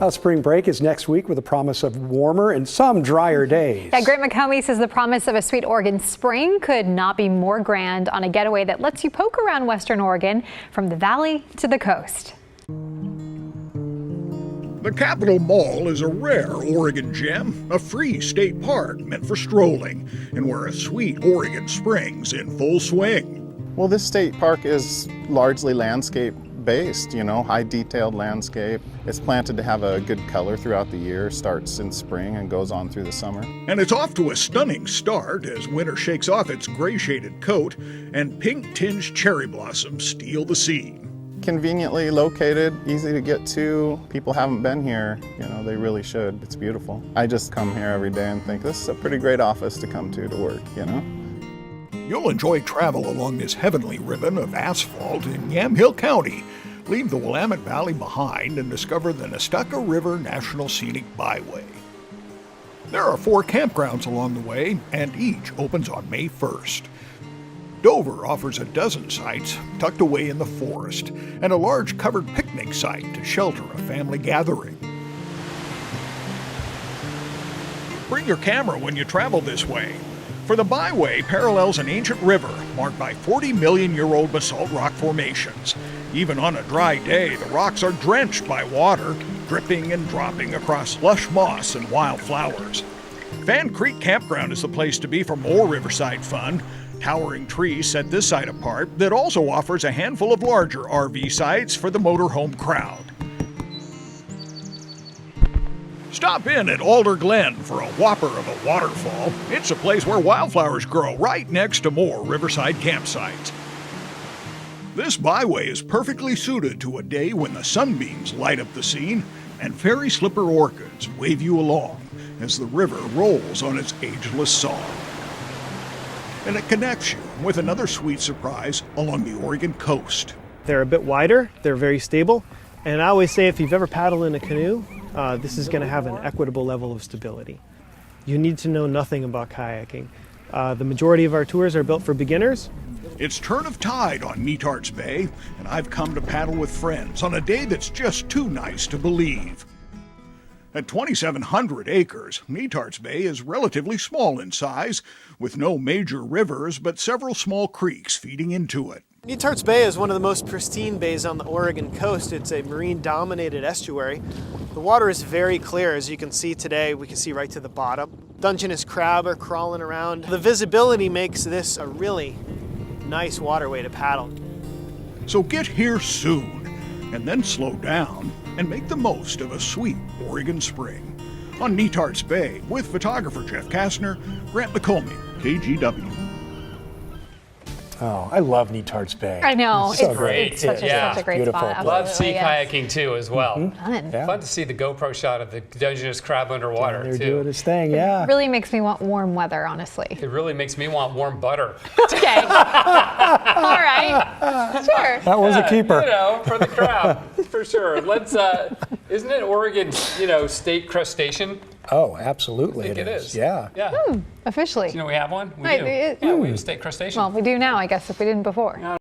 Spring break is next week with a promise of warmer and some drier days. Yeah, Grant McComey says the promise of a sweet Oregon spring could not be more grand on a getaway that lets you poke around Western Oregon from the valley to the coast. The Capitol Mall is a rare Oregon gem, a free state park meant for strolling, and where a sweet Oregon spring's in full swing. Well, this state park is largely landscape-based, high detailed landscape. It's planted to have a good color throughout the year, starts in spring and goes on through the summer. And it's off to a stunning start as winter shakes off its gray-shaded coat and pink-tinged cherry blossoms steal the scene. Conveniently located, easy to get to. People haven't been here, they really should. It's beautiful. I just come here every day and think this is a pretty great office to come to work, You'll enjoy travel along this heavenly ribbon of asphalt in Yamhill County. Leave the Willamette Valley behind and discover the Nestucca River National Scenic Byway. There are 4 campgrounds along the way, and each opens on May 1st. Dover offers a dozen sites tucked away in the forest and a large covered picnic site to shelter a family gathering. Bring your camera when you travel this way, for the byway parallels an ancient river marked by 40-million-year-old basalt rock formations. Even on a dry day, the rocks are drenched by water, dripping and dropping across lush moss and wildflowers. Fan Creek Campground is the place to be for more riverside fun. Towering trees set this site apart that also offers a handful of larger RV sites for the motorhome crowd. Stop in at Alder Glen for a whopper of a waterfall. It's a place where wildflowers grow right next to more riverside campsites. This byway is perfectly suited to a day when the sunbeams light up the scene and fairy slipper orchids wave you along as the river rolls on its ageless song. And it connects you with another sweet surprise along the Oregon coast. They're a bit wider, they're very stable, and I always say if you've ever paddled in a canoe, this is going to have an equitable level of stability. You need to know nothing about kayaking. The majority of our tours are built for beginners. It's turn of tide on Netarts Bay, and I've come to paddle with friends on a day that's just too nice to believe. At 2,700 acres, Netarts Bay is relatively small in size, with no major rivers but several small creeks feeding into it. Netarts Bay is one of the most pristine bays on the Oregon coast. It's a marine-dominated estuary. The water is very clear, as you can see today. We can see right to the bottom. Dungeness crab are crawling around. The visibility makes this a really nice waterway to paddle. So get here soon, and then slow down and make the most of a sweet Oregon spring. On Netarts Bay, with photographer Jeff Kastner, Grant McComey, KGW. Oh, I love Netarts Bay. I know. So It's great. It's such a great Beautiful spot. place. Love sea Absolutely, kayaking too as well. Fun. Yeah. Fun to see the GoPro shot of the Dungeness crab underwater They're too. doing his thing, yeah. It really makes me want warm weather, honestly. It really makes me want warm butter. Okay. All right. Sure. That was a keeper. For the crowd, for sure. Let's. Isn't it Oregon, state crustacean? Oh, absolutely. I think it is. Yeah. Yeah. Officially. Do you know we have one? We Right, do. it- Yeah, we have a state crustacean. Well, we do now, I guess, if we didn't before.